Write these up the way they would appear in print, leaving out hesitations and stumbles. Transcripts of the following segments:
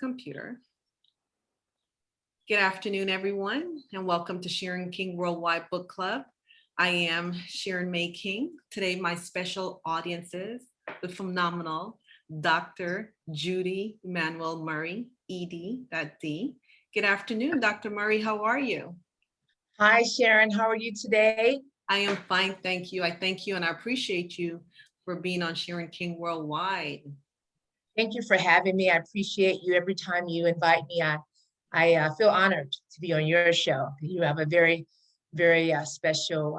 computer. Good afternoon, everyone, and welcome to Sharon King Worldwide Book Club. I am Sharon May King. Today, my special audience is the phenomenal Dr. Judy Manuel Murray, ED, that D. Good afternoon, Dr. Murray. How are you? Hi, Sharon. How are you today? I am fine, thank you. I thank you and I appreciate you for being on Sharon King Worldwide. Thank you for having me. I appreciate you every time you invite me. I feel honored to be on your show. You have a very, very special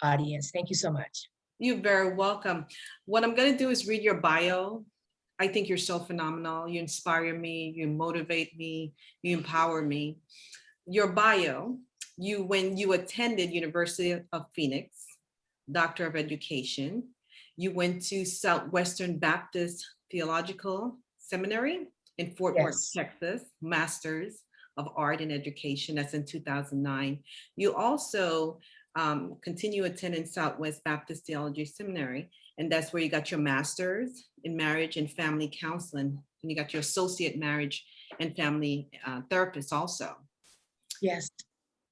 audience. Thank you so much. You're very welcome. What I'm going to do is read your bio. I think you're so phenomenal. You inspire me, you motivate me, you empower me. Your bio, when you attended University of Phoenix, Doctor of Education, you went to Southwestern Baptist Theological Seminary in Fort Worth, Texas, Masters of Art in Education. That's in 2009. You also continue attending Southwest Baptist Theology Seminary, and that's where you got your master's in marriage and family counseling, and you got your associate marriage and family therapist also. Yes.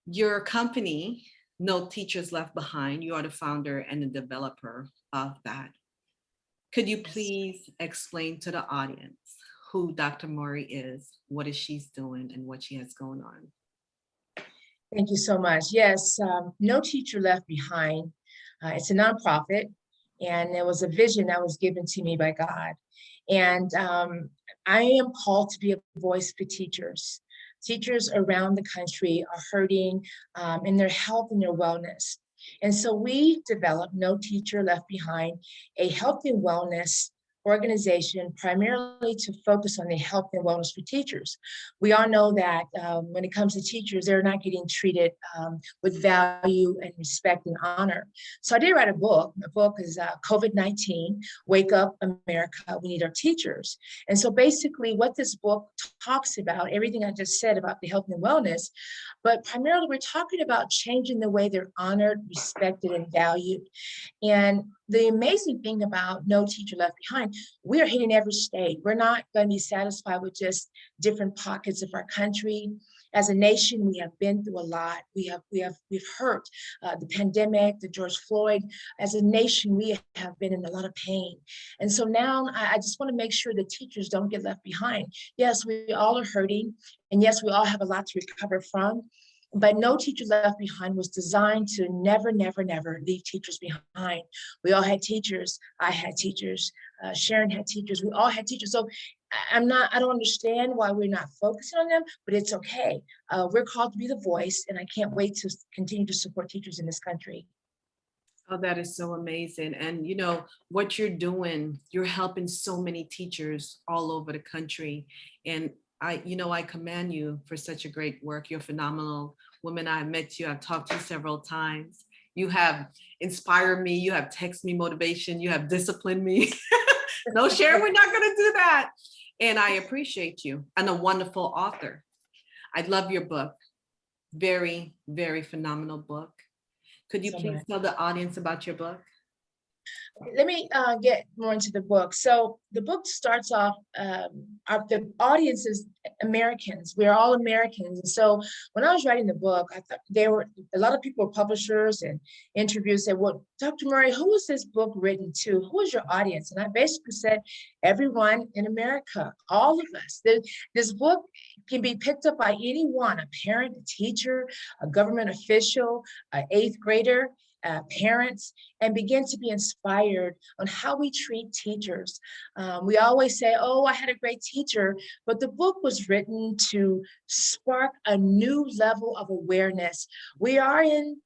Your company, No Teachers Left Behind, you are the founder and the developer of that. Could you please explain to the audience who Dr. Murray is, what is she's doing, and what she has going on? Thank you so much. Yes, No Teacher Left Behind. It's a nonprofit, and it was a vision that was given to me by God. And I am called to be a voice for teachers. Teachers around the country are hurting in their health and their wellness. And so we developed No Teacher Left Behind, a health and wellness organization primarily to focus on the health and wellness for teachers. We all know that when it comes to teachers, they're not getting treated with value and respect and honor. So I did write a book. The book is COVID-19, Wake Up America, We Need Our Teachers. And so basically what this book talks about, everything I just said about the health and wellness, but primarily we're talking about changing the way they're honored, respected, and valued. And the amazing thing about No Teacher Left Behind, we are hitting every state. We're not going to be satisfied with just different pockets of our country. As a nation, we have been through a lot. We've hurt the pandemic, the George Floyd. As a nation, we have been in a lot of pain. And so now I just want to make sure that teachers don't get left behind. Yes, we all are hurting. And yes, we all have a lot to recover from. But No Teacher Left Behind was designed to never, never, never leave teachers behind. We all had teachers. I had teachers. Sharon had teachers. We all had teachers. So I don't understand why we're not focusing on them, but it's okay. We're called to be the voice, and I can't wait to continue to support teachers in this country. Oh, that is so amazing. And you know, what you're doing, you're helping so many teachers all over the country. And I commend you for such a great work. You're a phenomenal woman. I've met you. I've talked to you several times. You have inspired me. You have texted me motivation. You have disciplined me. No, Sharon, we're not going to do that. And I appreciate you. And a wonderful author. I love your book. Very, very phenomenal book. Could you please tell the audience about your book? Let me get more into the book. So the book starts off, the audience is Americans. We are all Americans. And so when I was writing the book, I thought a lot of people, publishers and interviews said, well, Dr. Murray, who was this book written to? Who is your audience? And I basically said, everyone in America, all of us. This book can be picked up by anyone, a parent, a teacher, a government official, an 8th grader, parents, and begin to be inspired on how we treat teachers. We always say, oh, I had a great teacher, but the book was written to spark a new level of awareness. We are in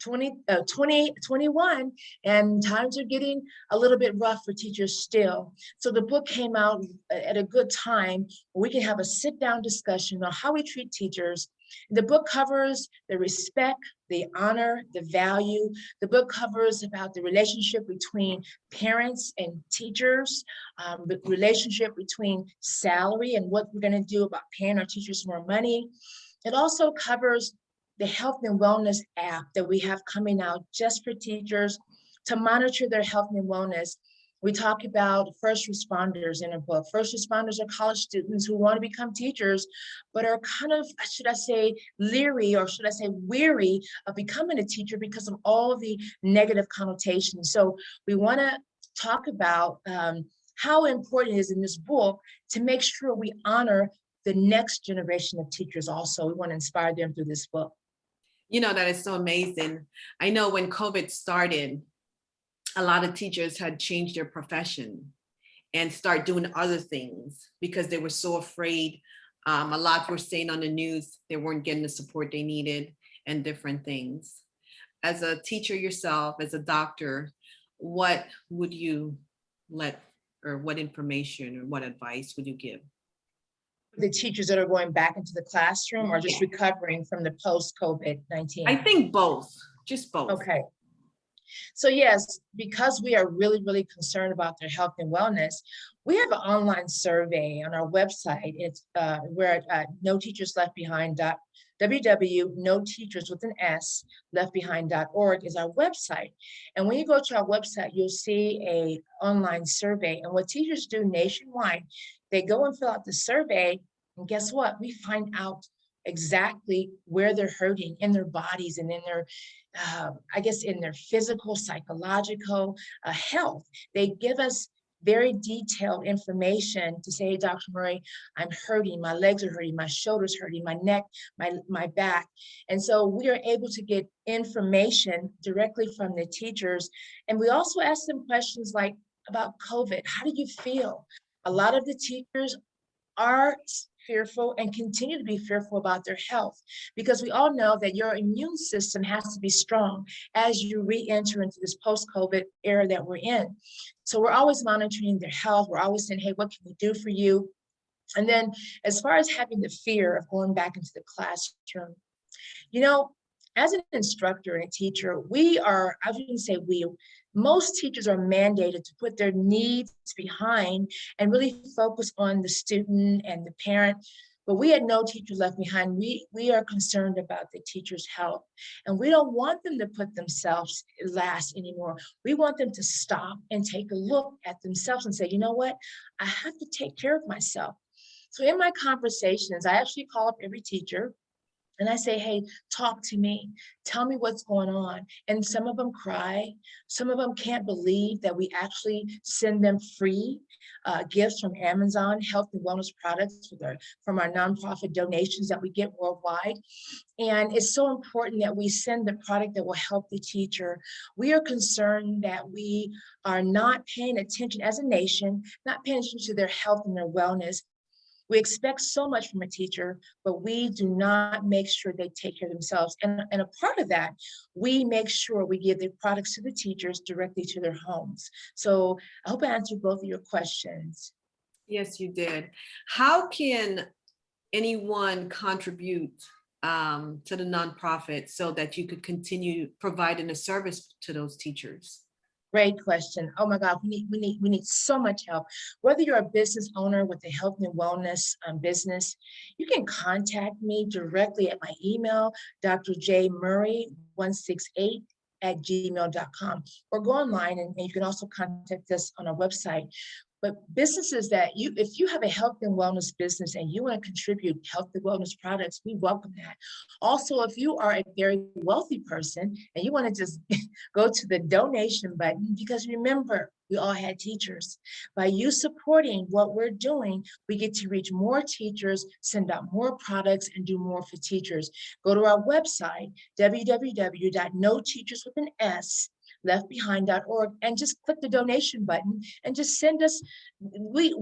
2021, and times are getting a little bit rough for teachers still. So the book came out at a good time. We can have a sit-down discussion on how we treat teachers. The book covers the respect, the honor, the value. The book covers about the relationship between parents and teachers, the relationship between salary and what we're going to do about paying our teachers more money. It also covers the health and wellness app that we have coming out just for teachers to monitor their health and wellness. We talk about first responders in a book. First responders are college students who want to become teachers, but are kind of, should I say, leery, or should I say weary of becoming a teacher because of all the negative connotations. So we want to talk about how important it is in this book to make sure we honor the next generation of teachers also. We want to inspire them through this book. You know, that is so amazing. I know when COVID started, a lot of teachers had changed their profession and start doing other things because they were so afraid. A lot were saying on the news they weren't getting the support they needed and different things. As a teacher yourself, as a doctor, what would you let, or what information or what advice would you give? The teachers that are going back into the classroom or just recovering from the post-COVID-19? I think both, just both. Okay. So yes, because we are really, really concerned about their health and wellness, we have an online survey on our website. It's we're at noteachersleftbehind. www.noteachers with an S leftbehind.org is our website. And when you go to our website, you'll see a online survey. And what teachers do nationwide, they go and fill out the survey, and guess what? We find out exactly where they're hurting in their bodies and in their, I guess, in their physical, psychological health. They give us very detailed information to say, hey, Dr. Murray, I'm hurting, my legs are hurting, my shoulders hurting, my neck, my back. And so we are able to get information directly from the teachers. And we also ask them questions like about COVID. How do you feel? A lot of the teachers are fearful and continue to be fearful about their health, because we all know that your immune system has to be strong as you re-enter into this post-COVID era that we're in. So we're always monitoring their health. We're always saying, hey, what can we do for you? And then as far as having the fear of going back into the classroom, you know, as an instructor and a teacher, I wouldn't say most teachers are mandated to put their needs behind and really focus on the student and the parent. But we at No Teachers Left Behind, we are concerned about the teacher's health. And we don't want them to put themselves last anymore. We want them to stop and take a look at themselves and say, you know what? I have to take care of myself. So in my conversations, I actually call up every teacher and I say, hey, talk to me. Tell me what's going on. And some of them cry. Some of them can't believe that we actually send them free gifts from Amazon, health and wellness products from our nonprofit donations that we get worldwide. And it's so important that we send the product that will help the teacher. We are concerned that we are not paying attention as a nation, not paying attention to their health and their wellness. We expect so much from a teacher, but we do not make sure they take care of themselves. And a part of that, we make sure we give the products to the teachers directly to their homes. So I hope I answered both of your questions. Yes, you did. How can anyone contribute to the nonprofit so that you could continue providing a service to those teachers? Great question. Oh my God, we need so much help. Whether you're a business owner with a health and wellness business, you can contact me directly at my email, drjmurray168@gmail.com, or go online and you can also contact us on our website. But businesses if you have a health and wellness business and you want to contribute health and wellness products, we welcome that. Also, if you are a very wealthy person and you want to just go to the donation button, because remember, we all had teachers. By you supporting what we're doing, we get to reach more teachers, send out more products, and do more for teachers. Go to our website, www.noteacherswithan.s leftbehind.org, and just click the donation button and just send us. We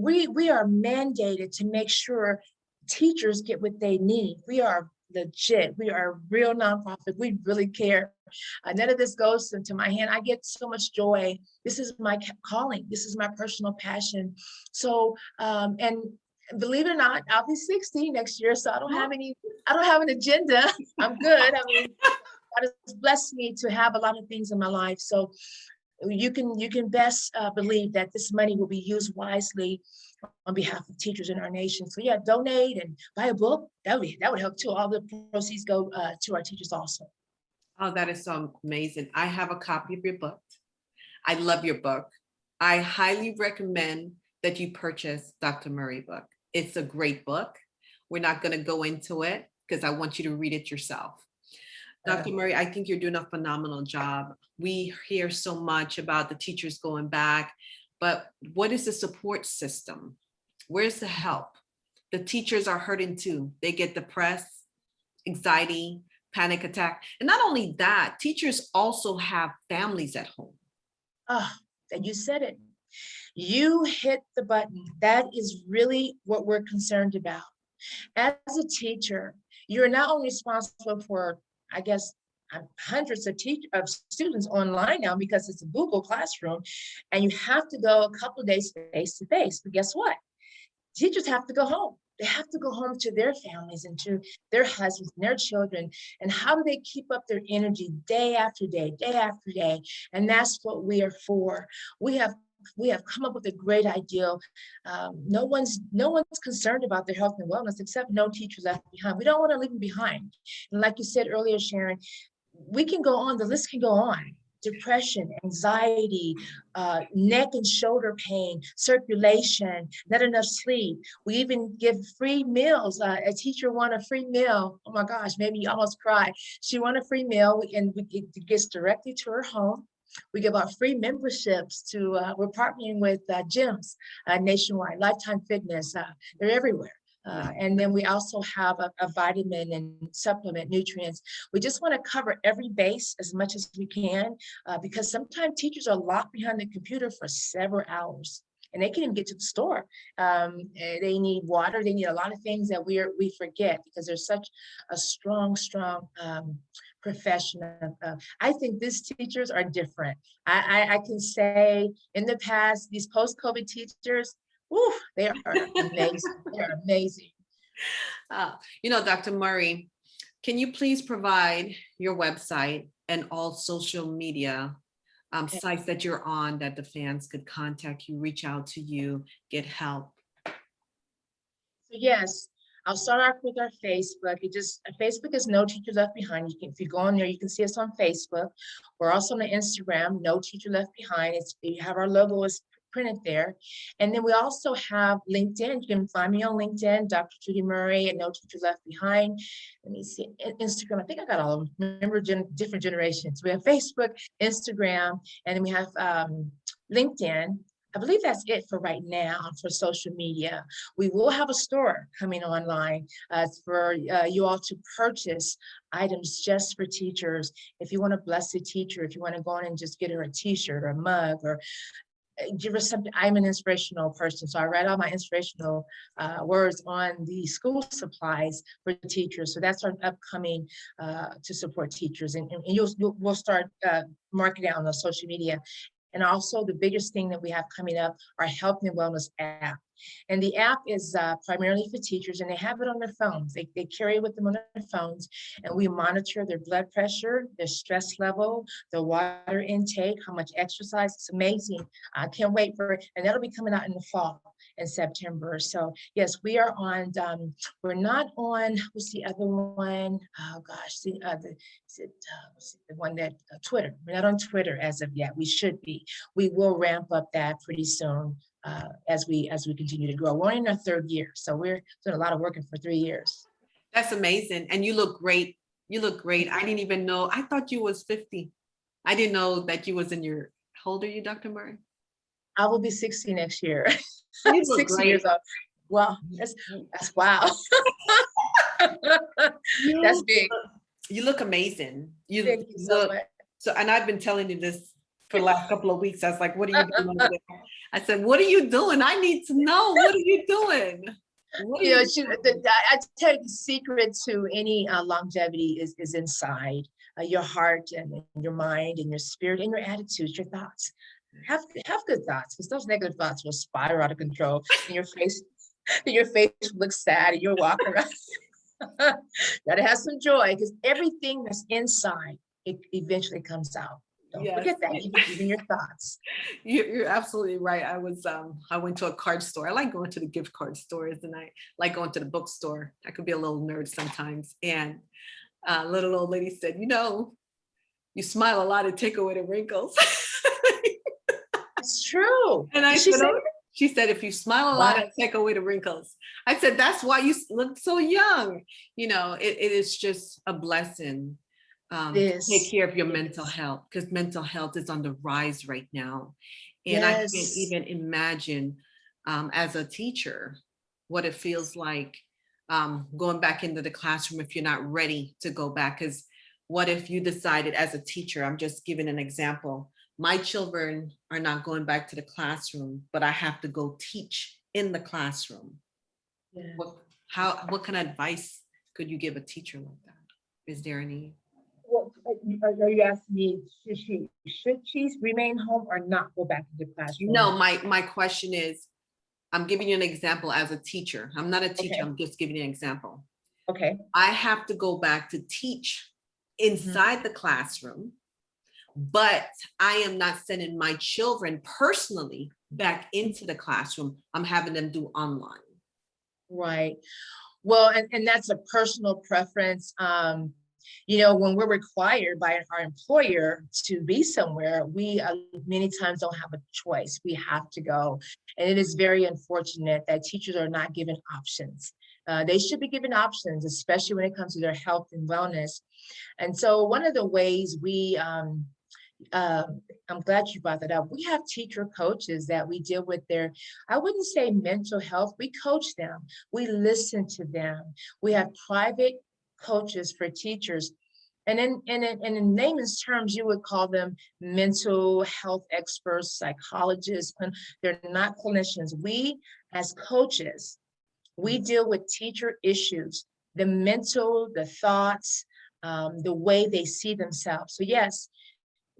are mandated to make sure teachers get what they need. We are legit. We are a real nonprofit. We really care. None of this goes into my hand. I get so much joy. This is my calling. This is my personal passion. So, and believe it or not, I'll be 60 next year, so I don't have an agenda. I'm good. I mean, God has blessed me to have a lot of things in my life. So you can best believe that this money will be used wisely on behalf of teachers in our nation. So yeah, donate and buy a book. That would help too. All the proceeds go to our teachers also. Oh, that is so amazing. I have a copy of your book. I love your book. I highly recommend that you purchase Dr. Murray book. It's a great book. We're not going to go into it because I want you to read it yourself. Dr. Murray, I think you're doing a phenomenal job. We hear so much about the teachers going back, but what is the support system? Where's the help? The teachers are hurting too. They get depressed, anxiety, panic attack. And not only that, teachers also have families at home. Oh, and you said it. You hit the button. That is really what we're concerned about. As a teacher, you're not only responsible for, I guess, hundreds of students online now because it's a Google Classroom, and you have to go a couple of days face to face. But guess what? Teachers have to go home. They have to go home to their families and to their husbands and their children. And how do they keep up their energy day after day, day after day? And that's what we are for. We have come up with a great ideal. No one's concerned about their health and wellness except No Teacher Left Behind. We don't want to leave them behind. And like you said earlier, Sharon, we can go on, the list can go on. Depression, anxiety, neck and shoulder pain, circulation, not enough sleep. We even give free meals. A teacher won a free meal. Oh my gosh, maybe you almost cry. She won a free meal and it gets directly to her home. We give out free memberships to, we're partnering with gyms nationwide, Lifetime Fitness, they're everywhere. And then we also have a vitamin and supplement nutrients. We just want to cover every base as much as we can because sometimes teachers are locked behind the computer for several hours and they can't even get to the store. They need water. They need a lot of things that we forget because there's such a strong profession. I think these teachers are different. I can say in the past, these post-COVID teachers, woo, they are amazing. They're amazing. Dr. Murray, can you please provide your website and all social media sites that you're on that the fans could contact you, reach out to you, get help? So yes, I'll start off with our Facebook. Facebook is No Teacher Left Behind. If you go on there, you can see us on Facebook. We're also on the Instagram, No Teacher Left Behind. You have our logo is printed there. And then we also have LinkedIn. You can find me on LinkedIn, Dr. Judy Murray, and No Teacher Left Behind. Let me see, Instagram, I think I got all of them. Remember, different generations. We have Facebook, Instagram, and then we have LinkedIn. I believe that's it for right now for social media. We will have a store coming online for you all to purchase items just for teachers. If you want to bless a teacher, if you want to go on and just get her a t-shirt or a mug or give her something. I'm an inspirational person, so I write all my inspirational words on the school supplies for teachers. So that's our upcoming to support teachers, and we'll start marketing on the social media. And also the biggest thing that we have coming up, our health and wellness app. And the app is primarily for teachers, and they have it on their phones. They carry it with them on their phones, and we monitor their blood pressure, their stress level, their water intake, how much exercise. It's amazing. I can't wait for it. And that'll be coming out in the fall, in September. So yes, we are on, we're not on, what's the other one? Oh gosh, the one that, Twitter. We're not on Twitter as of yet. We should be. We will ramp up that pretty soon. As we continue to grow. We're in our third year, so we're doing a lot of working for 3 years. That's amazing, and you look great. You look great. I didn't even know. I thought you was 50. I didn't know that you was in your. How old are you, Dr. Murray? I will be 60 next year. You look 60 great. years old. Wow, that's wow. That's big. You look amazing. Thank you so much. So, and I've been telling you this for the last couple of weeks. I was like, what are you doing over there? I said, what are you doing? I need to know. What are you doing? I tell you, the secret to any longevity is inside your heart and your mind and your spirit and your attitudes, your thoughts. Have good thoughts, because those negative thoughts will spiral out of control and your face looks sad and you're walking around. Gotta have some joy, because everything that's inside, it eventually comes out. Don't forget that, even your thoughts. You're absolutely right. I went to a card store. I like going to the gift card stores, and I like going to the bookstore. I could be a little nerd sometimes. And a little old lady said, you smile a lot and take away the wrinkles. It's true. And I Did she said, say "Oh," that? she said, if you smile a lot, Wow. I take away the wrinkles. I said, that's why you look so young. It is just a blessing to take This care of your mental is, health, because mental health is on the rise right now. And I can't yes, even imagine as a teacher what it feels like going back into the classroom if you're not ready to go back. Because what if you decided as a teacher, I'm just giving an example, my children are not going back to the classroom, but I have to go teach in the classroom. yeah. What, what kind of advice could you give a teacher like that? Is there any? Well, are you asking me, should she remain home or not go back to the No, classroom? my question is, I'm giving you an example as a teacher. I'm not a teacher, Okay, I'm just giving you an example. okay. I have to go back to teach Mhm. inside the classroom, but I am not sending my children personally back into the classroom. I'm having them do online. Right. Well, and that's a personal preference. When we're required by our employer to be somewhere, we many times don't have a choice. We have to go. And it is very unfortunate that teachers are not given options. They should be given options, especially when it comes to their health and wellness. And so one of the ways uh, I'm glad you brought that up. We have teacher coaches that we deal with their, I wouldn't say mental health, we coach them, we listen to them. We have private coaches for teachers. And in layman's terms, you would call them mental health experts, psychologists, and they're not clinicians. We, as coaches, we deal with teacher issues, the mental, the thoughts, the way they see themselves. So yes,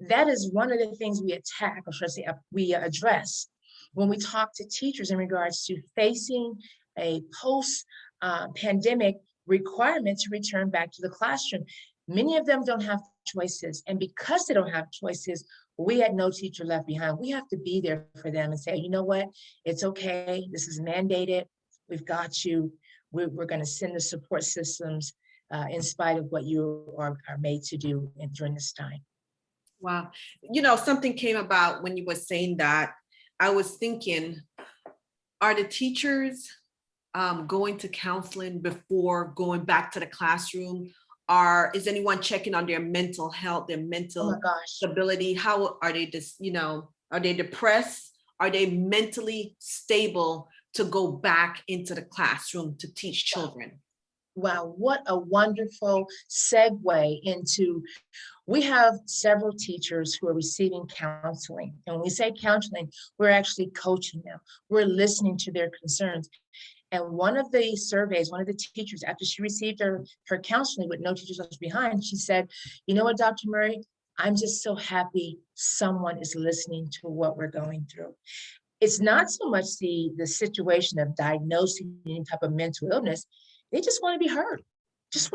that is one of the things we attack, or should I say, we address when we talk to teachers in regards to facing a post pandemic requirement to return back to the classroom. Many of them don't have choices. And because they don't have choices, we at No Teacher Left Behind, we have to be there for them and say, you know what, it's okay. This is mandated. We've got you. We're going to send the support systems in spite of what you are made to do during this time. Wow. Something came about when you were saying that. I was thinking, are the teachers going to counseling before going back to the classroom? Is anyone checking on their mental health, their Oh my mental gosh. stability? How are they just, are they depressed? Are they mentally stable to go back into the classroom to teach children? Wow, what a wonderful segue into, we have several teachers who are receiving counseling. And when we say counseling, we're actually coaching them. We're listening to their concerns. And one of the surveys, one of the teachers, after she received her counseling with No Teachers Left Behind, she said, you know what, Dr. Murray, I'm just so happy someone is listening to what we're going through. It's not so much the situation of diagnosing any type of mental illness. They just want to be heard. Just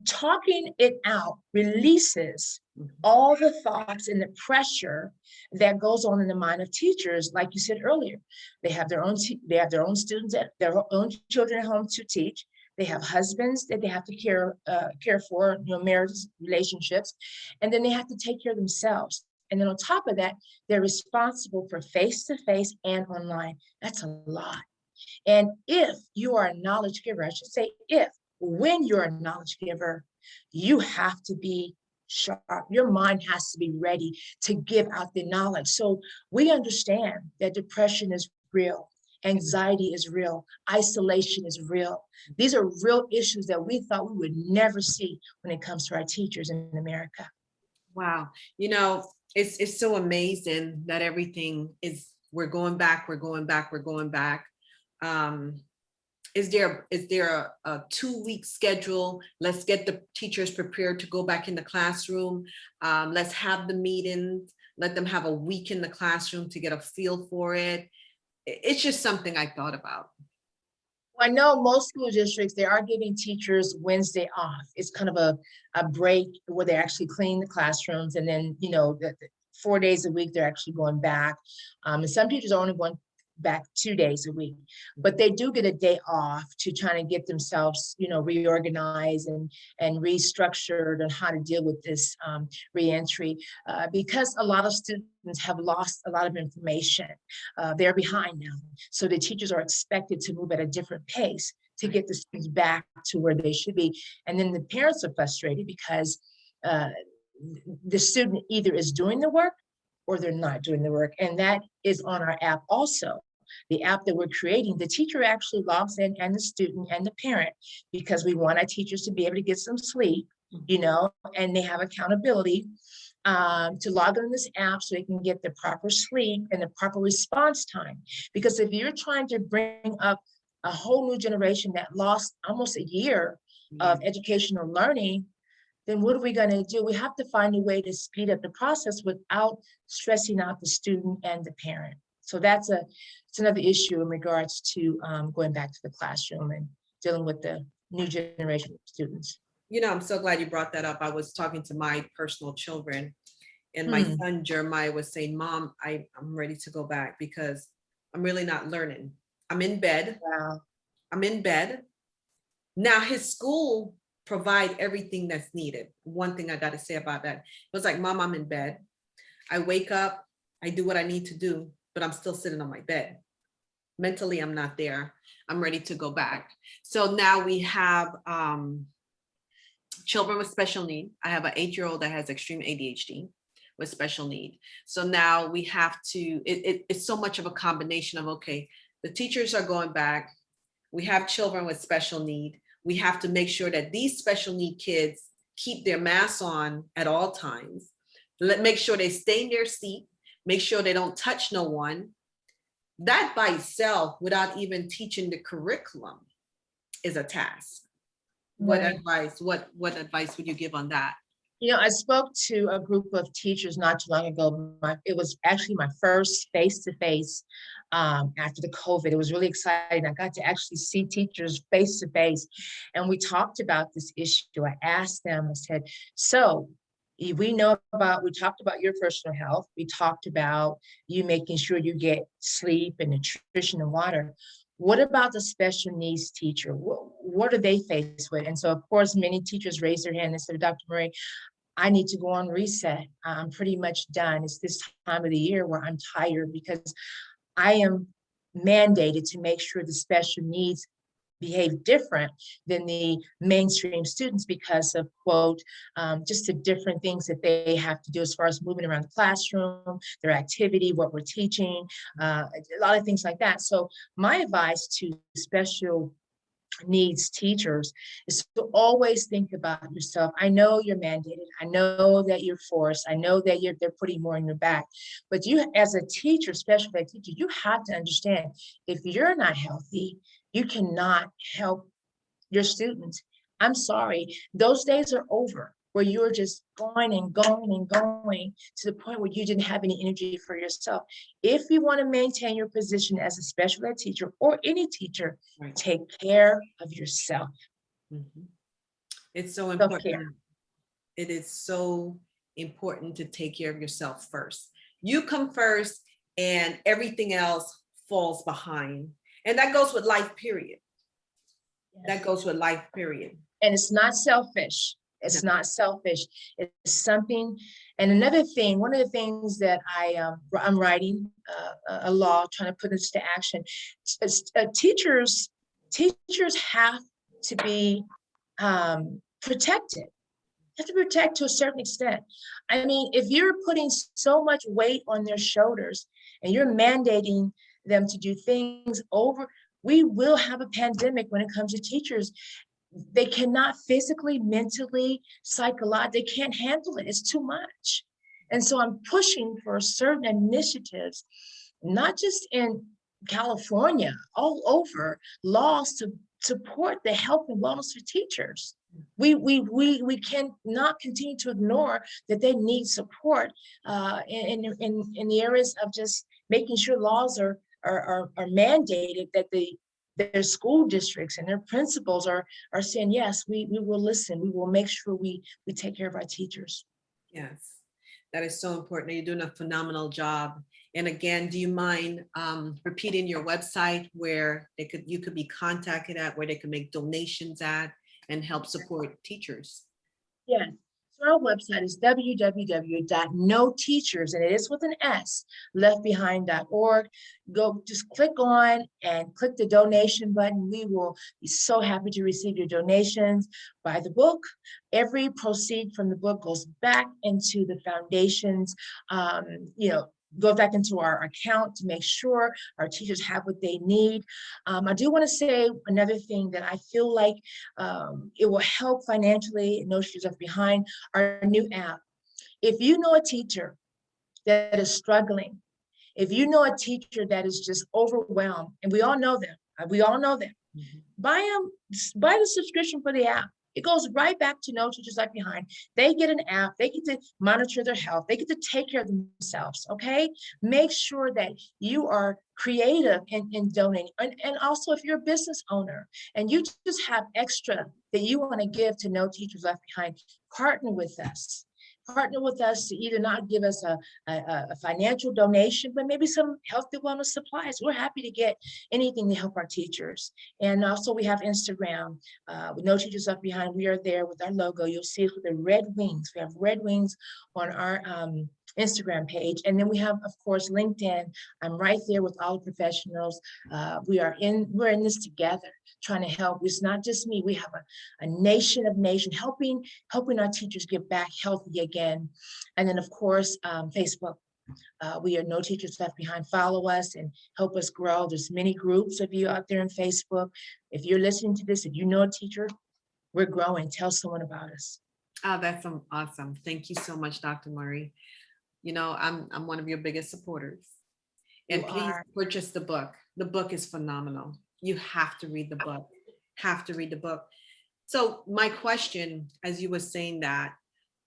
talking it out releases all the thoughts and the pressure that goes on in the mind of teachers. Like you said earlier, they have their own students, their own children at home to teach. They have husbands that they have to care for, marriage relationships, and then they have to take care of themselves. And then on top of that, they're responsible for face-to-face and online. That's a lot. And if you are a knowledge giver, I should say when you're a knowledge giver, you have to be sharp. Your mind has to be ready to give out the knowledge. So we understand that depression is real. Anxiety is real. Isolation is real. These are real issues that we thought we would never see when it comes to our teachers in America. Wow. It's so amazing that we're going back, we're going back, we're going back. Um, is there a 2-week schedule? Let's get the teachers prepared to go back in the classroom. Let's have the meetings, let them have a week in the classroom to get a feel for it. It's just something I thought about. I know most school districts, they are giving teachers Wednesday off. It's kind of a break where they actually clean the classrooms, and then, the 4 days a week, they're actually going back. And some teachers are only going back 2 days a week, but they do get a day off to try to get themselves, reorganized and restructured on how to deal with this reentry, because a lot of students have lost a lot of information. They're behind now. So the teachers are expected to move at a different pace to get the students back to where they should be. And then the parents are frustrated because the student either is doing the work or they're not doing the work. And that is on our app also. The app that we're creating, the teacher actually logs in, and the student and the parent, because we want our teachers to be able to get some sleep, and they have accountability to log in this app so they can get the proper sleep and the proper response time. Because if you're trying to bring up a whole new generation that lost almost a year of educational learning, then what are we going to do? We have to find a way to speed up the process without stressing out the student and the parent. So it's another issue in regards to going back to the classroom and dealing with the new generation of students. I'm so glad you brought that up. I was talking to my personal children, and my son Jeremiah was saying, Mom, I'm ready to go back because I'm really not learning. I'm in bed. Wow. I'm in bed. Now his school provide everything that's needed. One thing I got to say about that, it was like, Mom, I'm in bed. I wake up, I do what I need to do, but I'm still sitting on my bed. Mentally, I'm not there. I'm ready to go back. So now we have children with special need. I have an 8-year-old that has extreme ADHD with special need. So now we have to, it's so much of a combination of, okay, the teachers are going back. We have children with special need. We have to make sure that these special need kids keep their masks on at all times. Make sure they stay in their seat. Make sure they don't touch no one. That by itself, without even teaching the curriculum, is a task. Right. What advice would you give on that? I spoke to a group of teachers not too long ago. It was actually my first face-to-face after the COVID. It was really exciting. I got to actually see teachers face-to-face, and we talked about this issue. I asked them, I said, so we talked about your personal health. We talked about you making sure you get sleep and nutrition and water. What about the special needs teacher? What are they faced with? And so, of course, many teachers raised their hand and said, Dr. Murray, I need to go on reset. I'm pretty much done. It's this time of the year where I'm tired because I am mandated to make sure the special needs behave different than the mainstream students because of, quote, just the different things that they have to do as far as moving around the classroom, their activity, what we're teaching, a lot of things like that. So my advice to special needs teachers is to always think about yourself. I know you're mandated. I know that you're forced. I know that they're putting more on your back. But you, as a teacher, special ed teacher, you have to understand if you're not healthy, you cannot help your students. I'm sorry, those days are over where you're just going and going and going to the point where you didn't have any energy for yourself. If you want to maintain your position as a special ed teacher or any teacher, Right. take care of yourself. Mm-hmm. It's so important. Self-care. It is so important to take care of yourself first. You come first and everything else falls behind. And that goes with life, period. Yes. That goes with life, period. And it's not selfish. It's not selfish. It's something. And another thing, one of the things that I'm writing a law, trying to put this to action. Teachers have to be protected. You have to protect to a certain extent. I mean, if you're putting so much weight on their shoulders and you're mandating them to do things over, we will have a pandemic when it comes to teachers. They cannot physically, mentally, psychologically, they can't handle it. It's too much. And so I'm pushing for certain initiatives, not just in California, all over, laws to support the health and wellness for teachers. We cannot continue to ignore that they need support in the areas of just making sure laws are mandated, that their school districts and their principals are saying, yes, we will listen. We will make sure we take care of our teachers. Yes, that is so important. You're doing a phenomenal job And again, do you mind repeating your website where you could be contacted at, where they can make donations at and help support teachers? Yes. So our website is www.noteachers, and it is with an S, leftbehind.org. Go, just click on and click the donation button. We will be so happy to receive your donations. Buy the book. Every proceed from the book goes back into the foundation's, goes back into our account to make sure our teachers have what they need. I do want to say another thing that I feel like it will help financially, No Shoes Left Behind, our new app. If you know a teacher that is struggling, if you know a teacher that is just overwhelmed, and we all know them, buy the subscription for the app. It goes right back to No Teachers Left Behind. They get an app, they get to monitor their health, they get to take care of themselves, okay? Make sure that you are creative in donating. And also if you're a business owner and you just have extra that you wanna give to No Teachers Left Behind, partner with us. Partner with us to either not give us a financial donation, but maybe some healthy wellness supplies. We're happy to get anything to help our teachers. And also we have Instagram with No Teachers Left Behind. We are there with our logo. You'll see us with the red wings. We have red wings on our Instagram page. And then we have, of course, LinkedIn. I'm right there with all the professionals. We're in this together, trying to help. It's not just me. We have a nation of nations helping our teachers get back healthy again. And then, of course, Facebook. We are No Teachers Left Behind. Follow us and help us grow. There's many groups of you out there in Facebook. If you're listening to this, if you know a teacher, we're growing. Tell someone about us. Oh, that's awesome. Thank you so much, Dr. Murray. You know, I'm one of your biggest supporters. And please purchase the book. The book is phenomenal. You have to read the book. Have to read the book. So my question, as you were saying that,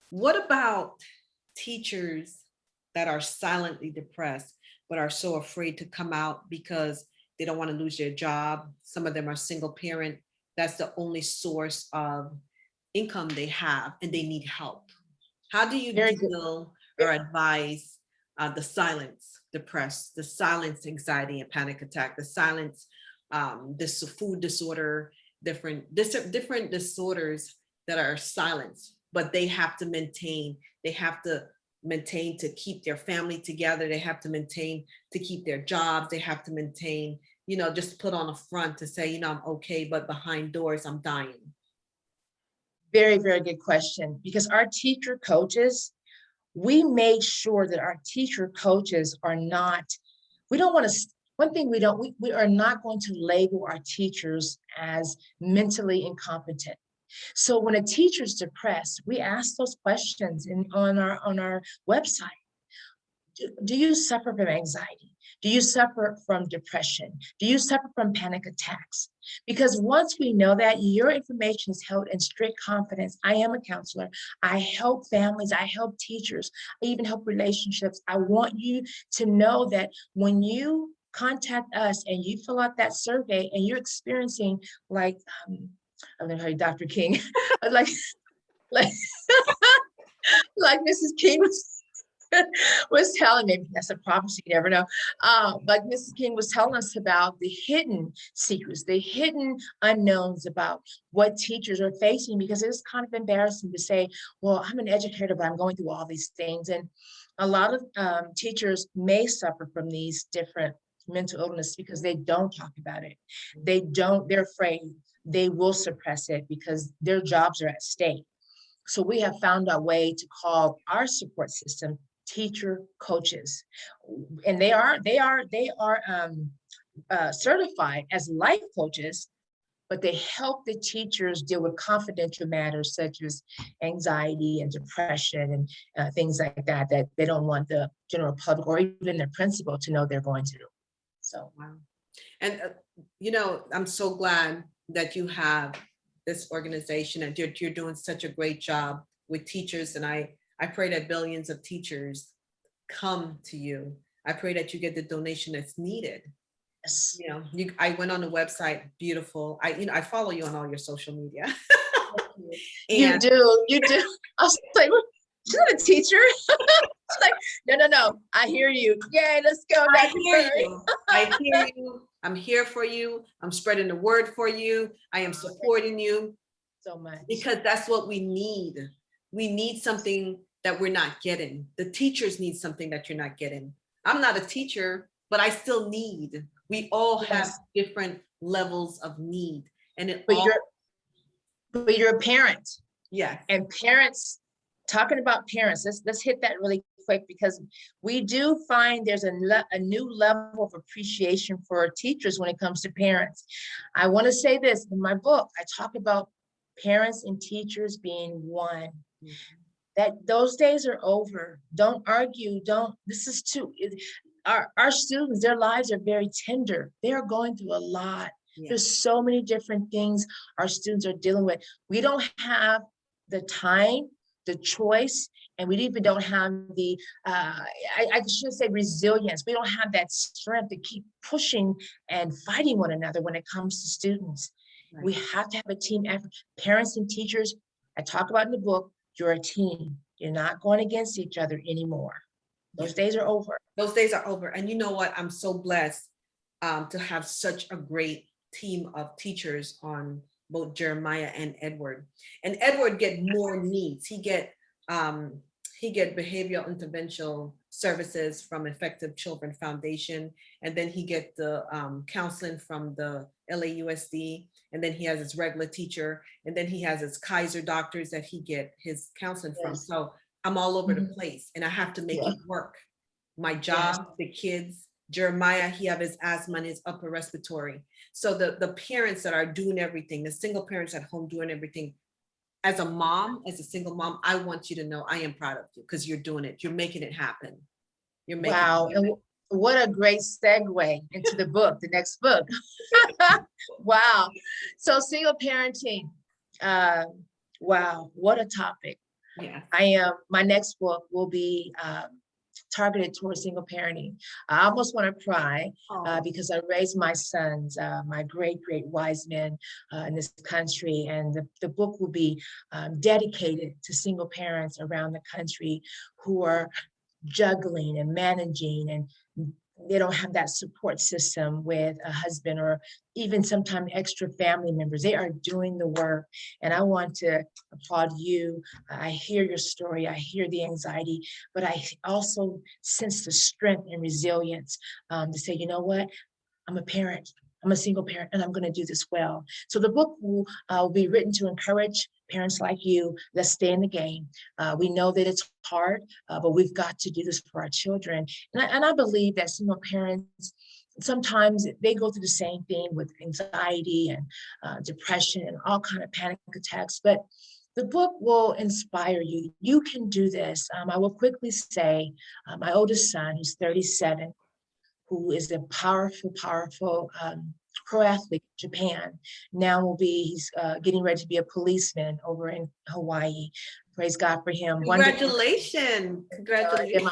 what about teachers that are silently depressed, but are so afraid to come out because they don't want to lose their job? Some of them are single parent. That's the only source of income they have, and they need help. How do you deal or advise the silence depressed, the silence anxiety and panic attack, the silence this food disorder, different disorders that are silenced, but they have to maintain to keep their family together. They have to maintain to keep their jobs. They have to maintain, just put on a front to say, I'm okay, but behind doors, I'm dying. Very, very good question, because our teacher coaches, we made sure that our teacher coaches are not, we don't want to, one thing we are not going to label our teachers as mentally incompetent. So when a teacher's depressed, we ask those questions on our website. Do you suffer from anxiety? Do you suffer from depression? Do you suffer from panic attacks? Because once we know that, your information is held in strict confidence. I am a counselor. I help families. I help teachers. I even help relationships. I want you to know that when you contact us and you fill out that survey and you're experiencing like, I'm gonna tell you, Dr. King, like Mrs. King was telling me, that's a prophecy, you never know. Like Mrs. King was telling us about the hidden secrets, the hidden unknowns about what teachers are facing, because it's kind of embarrassing to say, well, I'm an educator, but I'm going through all these things. And a lot of teachers may suffer from these different mental illness because they don't talk about it. They're afraid. They will suppress it because their jobs are at stake. So we have found a way to call our support system teacher coaches, and they are certified as life coaches, but they help the teachers deal with confidential matters such as anxiety and depression and things like that they don't want the general public or even their principal to know they're going through. So wow. And I'm so glad that you have this organization and you're doing such a great job with teachers. And I pray that billions of teachers come to you. I pray that you get the donation that's needed. yes. I went on the website, beautiful. I follow you on all your social media. You do. I was like, she's not a teacher. It's like, no. I hear you. Yay, let's go. I hear you. I hear you. I'm here for you. I'm spreading the word for you. I am supporting you. So much. Because that's what we need. We need something that we're not getting. The teachers need something that you're not getting. I'm not a teacher, but I still need. We all have different levels of need. And but you're a parent. Yeah. And parents, talking about parents, let's hit that really quick, because we do find there's a new level of appreciation for teachers when it comes to parents. I want to say this in my book. I talk about parents and teachers being one. Mm-hmm. That those days are over. Don't argue. This is too, our students, their lives are very tender. They are going through a lot. Yeah. There's so many different things our students are dealing with. We don't have the time, the choice, and we even don't have the, I should say resilience. We don't have that strength to keep pushing and fighting one another when it comes to students. Right. We have to have a team effort. Parents and teachers, I talk about in the book, you're a team. You're not going against each other anymore. Those days are over. Those days are over. And you know what? I'm so blessed to have such a great team of teachers on both Jeremiah and Edward. And Edward get more needs. He get behavioral interventional services from Effective Children Foundation, and then he get the counseling from the LAUSD, and then he has his regular teacher, and then he has his Kaiser doctors that he get his counseling from. So I'm all over the place, and I have to make it work. My job, the kids, Jeremiah, he have his asthma and his upper respiratory. So the parents that are doing everything, the single parents at home doing everything, as a mom, as a single mom, I want you to know I am proud of you because you're doing it. You're making it happen. You're making it happen. And what a great segue into the book, the next book. Wow. So single parenting. Wow, what a topic. Yeah. My next book will be targeted towards single parenting. I almost want to cry because I raised my sons, my great wise men in this country, and the book will be dedicated to single parents around the country who are juggling and managing, and they don't have that support system with a husband or even sometimes extra family members. They are doing the work, and I want to applaud you. I hear your story, I hear the anxiety, but I also sense the strength and resilience to say, you know what, I'm a parent, I'm a single parent, and I'm going to do this well. So the book will be written to encourage parents like you. Let's stay in the game. We know that it's hard, but we've got to do this for our children. And I believe that single parents, sometimes they go through the same thing with anxiety and depression and all kind of panic attacks. But the book will inspire you. You can do this. I will quickly say, my oldest son, who's 37, who is a powerful pro athlete in Japan. Now he's getting ready to be a policeman over in Hawaii. Praise God for him. Congratulations. Congratulations.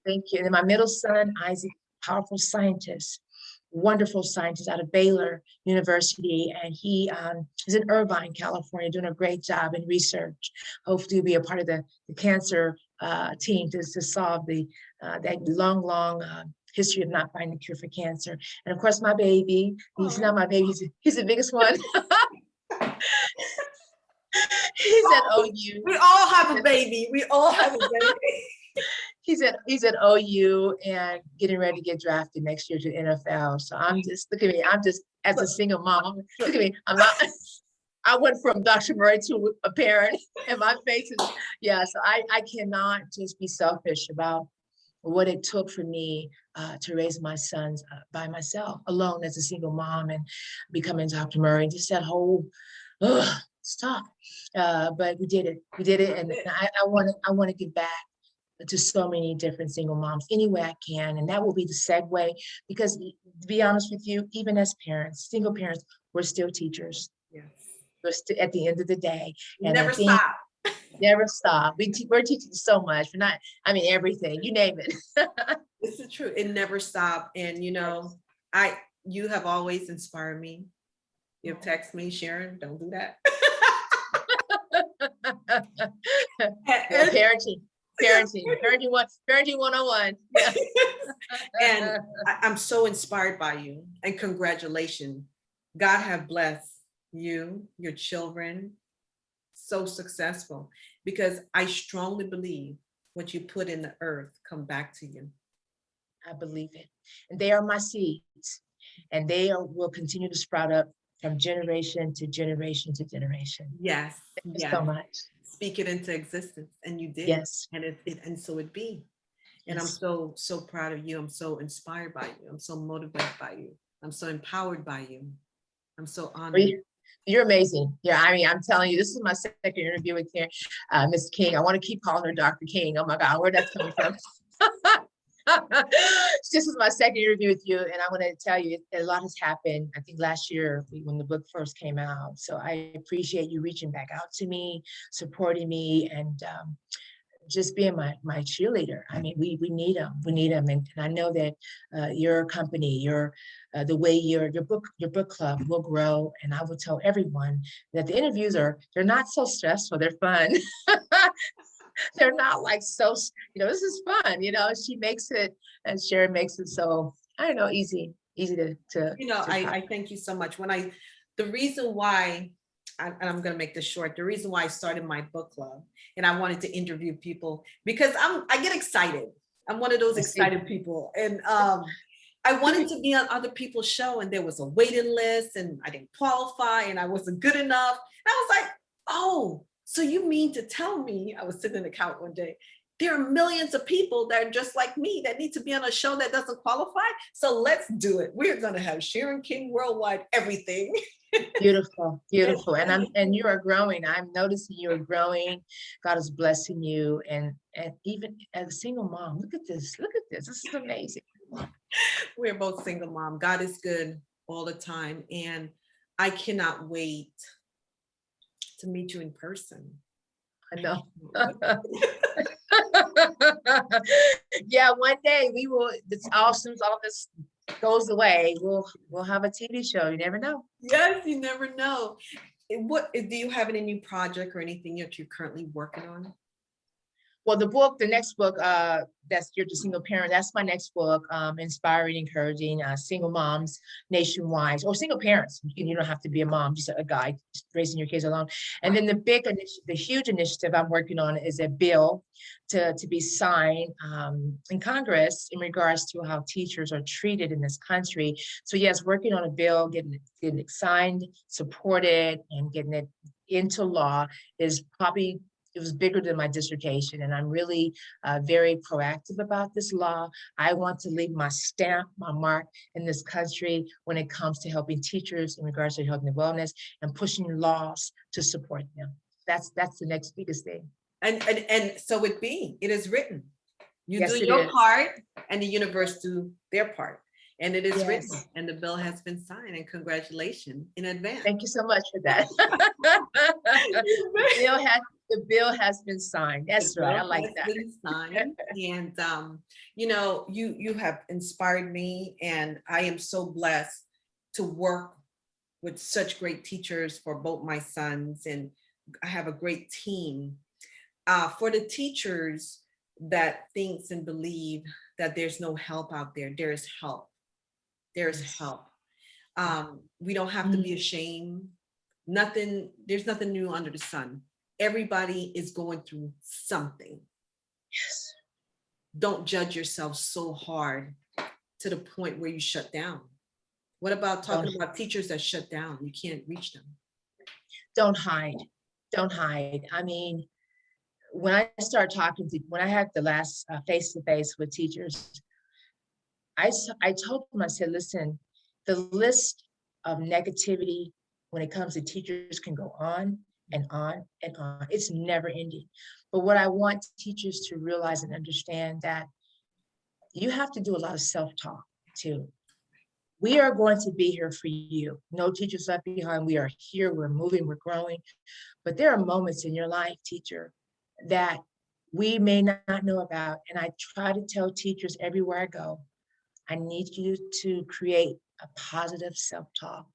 Thank you. And then my middle son, Isaac, powerful scientist, wonderful scientist out of Baylor University. And he is in Irvine, California, doing a great job in research. Hopefully he'll be a part of the cancer team to solve that long history of not finding a cure for cancer. And of course, my baby, he's not my baby, he's the biggest one. He's at OU. We all have a baby. We all have a baby. He's at OU and getting ready to get drafted next year to NFL. So I'm just, look at me, I'm just, as a single mom, look at me, I went from Dr. Murray to a parent, and my face is, so I cannot just be selfish about what it took for me to raise my sons by myself, alone as a single mom, and becoming Dr. Murray, just that whole stuff. But we did it, and I want to give back to so many different single moms any way I can, and that will be the segue, because to be honest with you, even as parents, single parents, we're still teachers. Yes. We're still, at the end of the day, and never stop. Never stop. We're teaching so much. Everything, you name it. This is true. It never stopped. And you have always inspired me. You've texted me, Sharon, don't do that. Yeah, parenting 101. Yeah. And I'm so inspired by you, and congratulations. God have blessed you, your children, so successful, because I strongly believe what you put in the earth come back to you. I believe it. And they are my seeds, and will continue to sprout up from generation to generation to generation. Yes, Thank you so yes. much. Speak it into existence, and you did, Yes, and and so it be. And I'm yes. so proud of you. I'm so inspired by you. I'm so motivated by you. I'm so empowered by you. I'm so honored. You're amazing. Yeah, I mean, I'm telling you, this is my second interview with Miss King. I want to keep calling her Dr. King. Oh my God, where that's coming from. This is my second interview with you, and I want to tell you a lot has happened. I think last year when the book first came out. So I appreciate you reaching back out to me, supporting me, and just being my cheerleader. I mean, we need them. We need them, and I know that your company, the way your book club will grow. And I will tell everyone that the interviews they're not so stressful. They're fun. They're not like so, this is fun. She makes it, and Sharon makes it so, I don't know, easy to talk. I thank you so much. The reason why, and I'm going to make this short, the reason why I started my book club and I wanted to interview people, because I get excited. I'm one of those excited people. And I wanted to be on other people's show, and there was a waiting list, and I didn't qualify, and I wasn't good enough. And I was like, oh, so you mean to tell me, I was sitting in the couch one day, there are millions of people that are just like me that need to be on a show that doesn't qualify. So let's do it. We're going to have Sharon King Worldwide, everything. Beautiful. And you are growing. I'm noticing you are growing. God is blessing you. And even as a single mom, look at this. This is amazing. We're both single mom. God is good all the time. And I cannot wait to meet you in person. I know. Yeah, one day we will. It's awesome. All this goes away. We'll have a TV show. You never know. Yes, you never know. What do you have any new project or anything that you're currently working on? Well, the next book, that's You're the Single Parent, that's my next book, inspiring, encouraging single moms nationwide, or single parents. You don't have to be a mom, just a guy raising your kids alone. And then the huge initiative I'm working on is a bill to be signed in Congress in regards to how teachers are treated in this country. So yes, working on a bill, getting it signed, supported, and getting it into law is probably, it was bigger than my dissertation, and I'm really very proactive about this law. I want to leave my stamp, my mark in this country when it comes to helping teachers in regards to health and wellness, and pushing laws to support them. That's the next biggest thing. And so it is written. You Yes, do your part, and the universe do their part. And it is written, and the bill has been signed, and congratulations in advance. Thank you so much for that. The bill has been signed. That's right. I like that. Been signed. And you have inspired me, and I am so blessed to work with such great teachers for both my sons, and I have a great team. For the teachers that thinks and believe that there's no help out there, there is help. There's help. We don't have to be ashamed. There's nothing new under the sun. Everybody is going through something. Yes. Don't judge yourself so hard to the point where you shut down. What about talking about teachers that shut down? You can't reach them. Don't hide. Don't hide. I mean, when I had the last face-to-face with teachers, I told them, I said, listen, the list of negativity when it comes to teachers can go on and on and on. It's never ending. But what I want teachers to realize and understand, that you have to do a lot of self-talk too. We are going to be here for you. No teachers left behind. We are here, we're moving, we're growing. But there are moments in your life, teacher, that we may not know about. And I try to tell teachers everywhere I go, I need you to create a positive self-talk.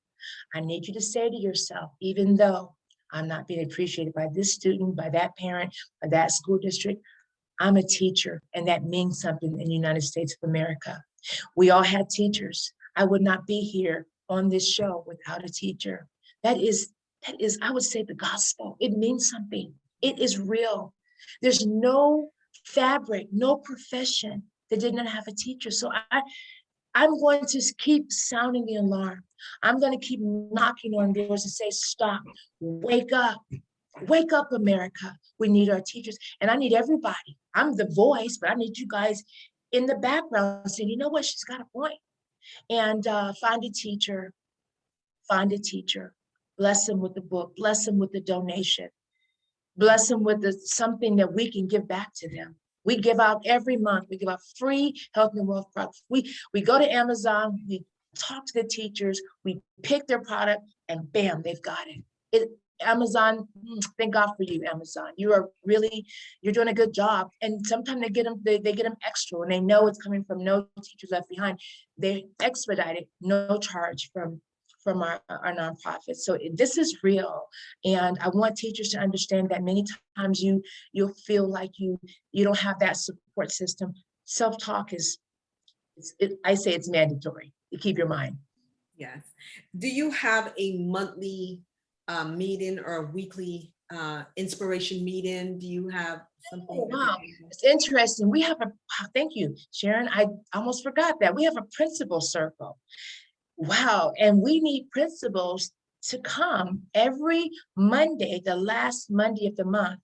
I need you to say to yourself, even though I'm not being appreciated by this student, by that parent, by that school district. I'm a teacher, and that means something in the United States of America. We all had teachers. I would not be here on this show without a teacher. That is, I would say, the gospel. It means something. It is real. There's no fabric, no profession that did not have a teacher. So I'm going to keep sounding the alarm. I'm going to keep knocking on doors and say, stop, wake up. Wake up, America. We need our teachers, and I need everybody. I'm the voice, but I need you guys in the background saying, you know what, she's got a point. And find a teacher, bless them with the book, bless them with the donation, bless them with something that we can give back to them. We give out every month. We give out free health and wealth products. We go to Amazon, we talk to the teachers, we pick their product, and bam, they've got it. Amazon, thank God for you, Amazon. You're doing a good job. And sometimes they get them extra when they know it's coming from No Teachers Left Behind. They expedite it, no charge from our nonprofit. So this is real. And I want teachers to understand that many times you'll feel like you don't have that support system. Self-talk I say it's mandatory to keep your mind. Yes. Do you have a monthly meeting or a weekly inspiration meeting? Do you have something? Oh, wow, it's interesting. We have thank you, Sharon. I almost forgot that. We have a principal circle. Wow, and we need principals to come every Monday, the last Monday of the month.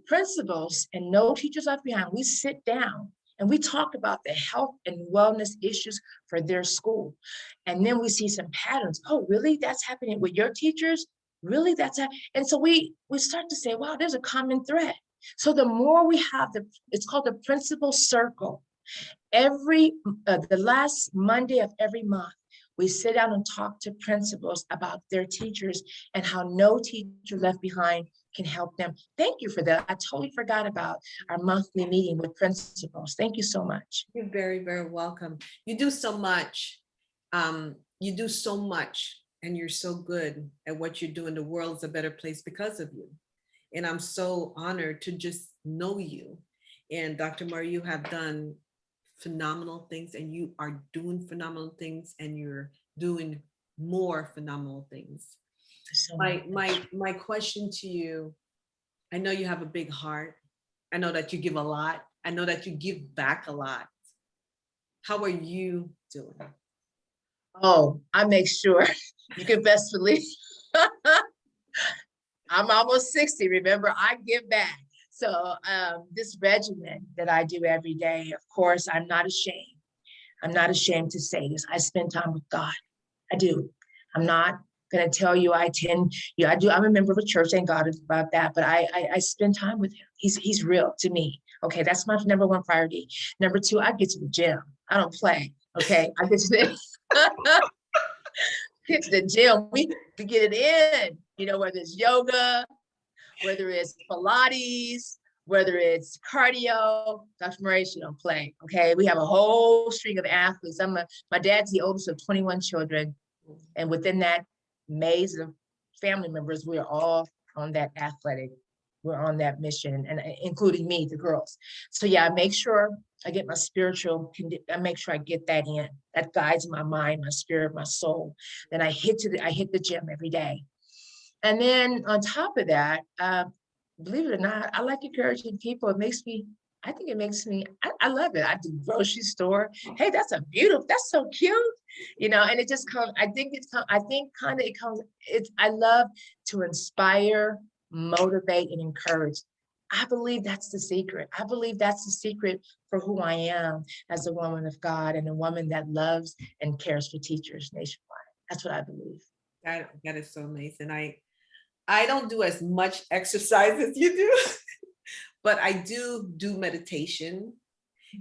Principals and No Teachers Left Behind, we sit down and we talk about the health and wellness issues for their school. And then we see some patterns. Oh, really? That's happening with your teachers? Really? And so we start to say, wow, there's a common thread. So the more we have it's called the principal circle. The last Monday of every month, we sit down and talk to principals about their teachers and how No Teacher Left Behind can help them. Thank you for that. I totally forgot about our monthly meeting with principals. Thank you so much. You're very, very welcome. You do so much. You do so much, and you're so good at what you do, and the world's a better place because of you. And I'm so honored to just know you. And Dr. Murray, you have done phenomenal things, and you are doing phenomenal things, and you're doing more phenomenal things. So my question to you, I know you have a big heart. I know that you give a lot. I know that you give back a lot. How are you doing? Oh, I make sure you can best believe. I'm almost 60, remember, I give back. So this regimen that I do every day, of course, I'm not ashamed. I'm not ashamed to say this. I spend time with God. I do. I'm not going to tell you I do. I'm a member of a church, thank God about that, but I spend time with him. He's real to me. Okay, that's my number one priority. Number two, I get to the gym. I don't play. Okay, I get to the gym. We get it in, whether it's yoga, whether it's Pilates, whether it's cardio. Dr. Murray, she don't play. Okay, we have a whole string of athletes. My dad's the oldest of 21 children, and within that maze of family members, we are all on that athletic. We're on that mission, and including me, the girls. So yeah, I make sure I get my spiritual. I make sure I get that in. That guides my mind, my spirit, my soul. Then I hit the gym every day. And then on top of that, believe it or not, I like encouraging people. I love it. I do grocery store. Hey, that's so cute. And it just comes, I love to inspire, motivate, and encourage. I believe that's the secret. I believe that's the secret for who I am as a woman of God and a woman that loves and cares for teachers nationwide. That's what I believe. That is so amazing. I don't do as much exercise as you do, but I do meditation,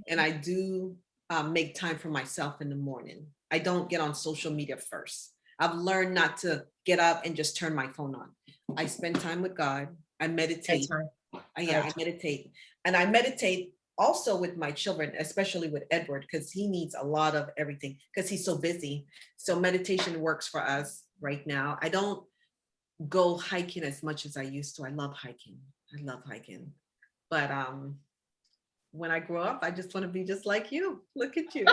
and I do make time for myself in the morning. I don't get on social media first. I've learned not to get up and just turn my phone on. I spend time with God. I meditate. I meditate. And I meditate also with my children, especially with Edward, because he needs a lot of everything because he's so busy. So meditation works for us right now. I don't go hiking as much as I used to. I love hiking. I love hiking. But when I grow up, I just want to be just like you. Look at you.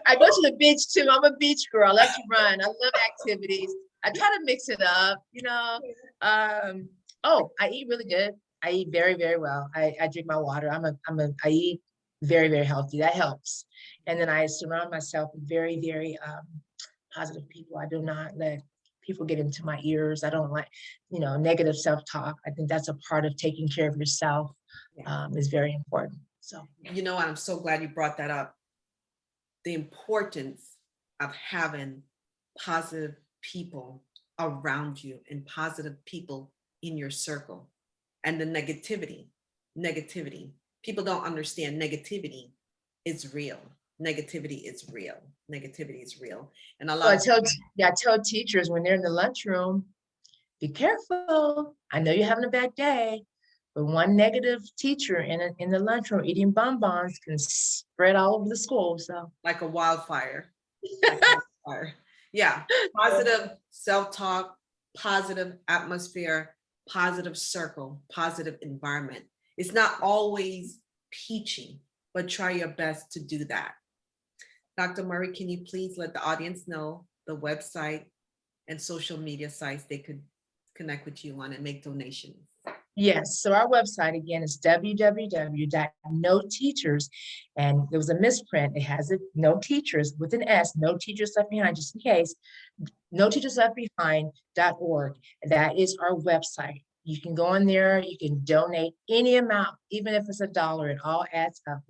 I go to the beach too. I'm a beach girl. I love to run. I love activities. I try to mix it up, you know. Oh, I eat really good. I eat very, very well. I drink my water. I eat very, very healthy. That helps. And then I surround myself with very, very positive people. I do not let people get into my ears. I don't like, negative self-talk. I think that's a part of taking care of yourself, is very important. So, I'm so glad you brought that up. The importance of having positive people around you and positive people in your circle, and the negativity. People don't understand negativity is real. Negativity is real. Negativity is real. And a lot so I tell teachers when they're in the lunchroom, be careful. I know you're having a bad day, but one negative teacher in the lunchroom eating bonbons can spread all over the school. So like a wildfire. Like a wildfire. Yeah. Positive self-talk, positive atmosphere, positive circle, positive environment. It's not always peachy, but try your best to do that. Dr. Murray, can you please let the audience know the website and social media sites they could connect with you on and make donations? Yes, so our website again is www.noteachers, and there was a misprint. It has it no teachers with an S, no teachers left behind, just in case, noteachersleftbehind.org. That is our website. You can go in there, you can donate any amount, even if it's $1, it all adds up.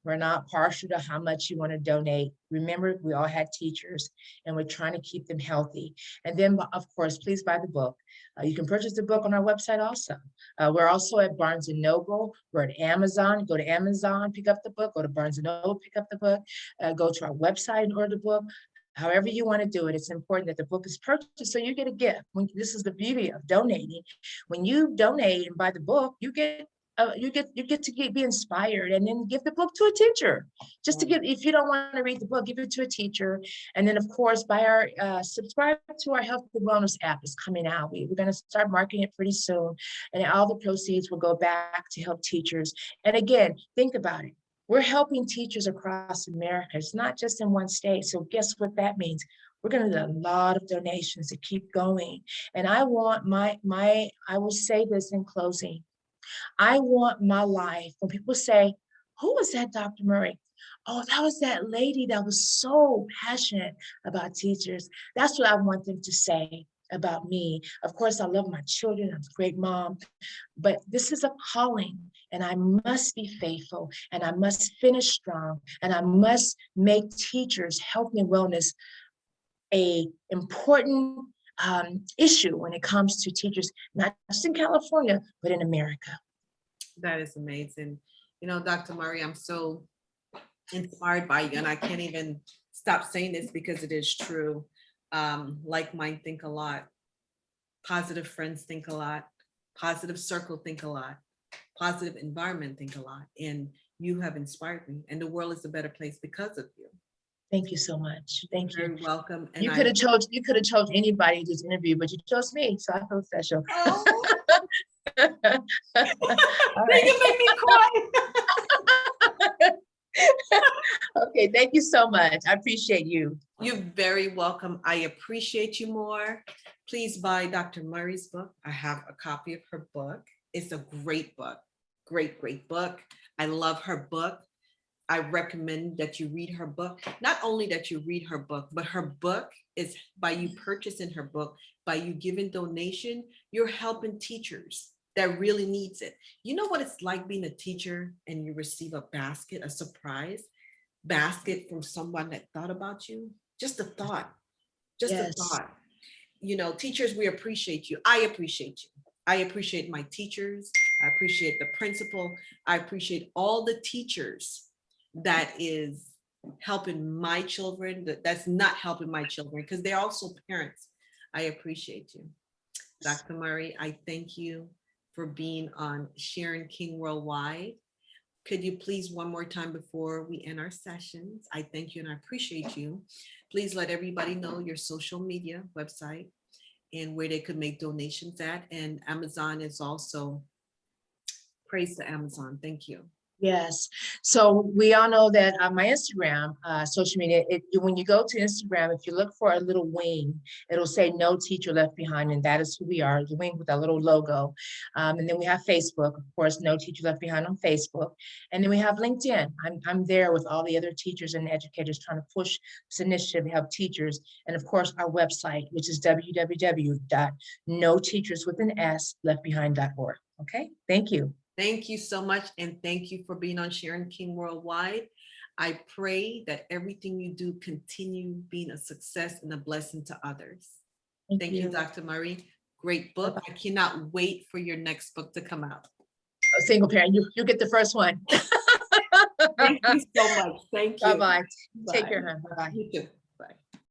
We're not partial to how much you want to donate. Remember, we all had teachers and we're trying to keep them healthy. And then, of course, please buy the book. You can purchase the book on our website also. We're also at Barnes & Noble. We're at Amazon. Go to Amazon, pick up the book. Go to Barnes & Noble, pick up the book. Go to our website and order the book. However you want to do it, it's important that the book is purchased so you get a gift. This is the beauty of donating. When you donate and buy the book, you get to be inspired, and then give the book to a teacher. Just to give, if you don't want to read the book, give it to a teacher. And then, of course, subscribe to our health and wellness app. Is coming out. We're going to start marketing it pretty soon, and all the proceeds will go back to help teachers. And again, think about it. We're helping teachers across America. It's not just in one state. So guess what that means? We're going to do a lot of donations to keep going. And I want I will say this in closing. I want my life, when people say, who was that, Dr. Murray? Oh, that was that lady that was so passionate about teachers. That's what I want them to say about me. Of course, I love my children. I'm a great mom, but this is a calling, and I must be faithful, and I must finish strong, and I must make teachers' health and wellness a important issue when it comes to teachers, not just in California, but in America. That is amazing. Dr. Murray, I'm so inspired by you, and I can't even stop saying this because it is true. Like mind think a lot. Positive friends think a lot. Positive circle think a lot. Positive environment think a lot. And you have inspired me, and the world is a better place because of you. Thank you so much. Thank you. You're welcome. And you could have chose anybody in this interview, but you chose me, so I feel special. Oh. All right. You make me cry. Okay, thank you so much. I appreciate you. You're very welcome. I appreciate you more. Please buy Dr. Murray's book. I have a copy of her book. It's a great book. Great, great book. I love her book. I recommend that you read her book. Not only that you read her book, but her book is, by you purchasing her book, by you giving donation, you're helping teachers that really needs it. You know what it's like being a teacher and you receive a basket, a surprise basket from someone that thought about you? Just a thought, just a thought. Teachers, we appreciate you. I appreciate you. I appreciate my teachers. I appreciate the principal. I appreciate all the teachers that is helping my children, that's not helping my children, because they're also parents. I appreciate you. Dr. Murray, I thank you for being on Sharon King Worldwide. Could you please, one more time before we end our sessions, I thank you and I appreciate you. please let everybody know your social media website and where they could make donations at. And Amazon is also, praise to Amazon. Thank you. Yes. So we all know that on my Instagram, social media, when you go to Instagram, if you look for a little wing, it'll say "No Teacher Left Behind," and that is who we are, the wing with that little logo. And then we have Facebook, of course, "No Teacher Left Behind" on Facebook. And then we have LinkedIn. I'm there with all the other teachers and educators trying to push this initiative to help teachers. And of course, our website, which is www.noteacherswithanSleftbehind.org. Okay, thank you. Thank you so much. And thank you for being on Sharon King Worldwide. I pray that everything you do continue being a success and a blessing to others. Thank you, Dr. Marie. Great book. I cannot wait for your next book to come out. A single parent, you get the first one. Thank you so much. Thank you. Bye-bye. Take care, hon. Bye-bye. You too.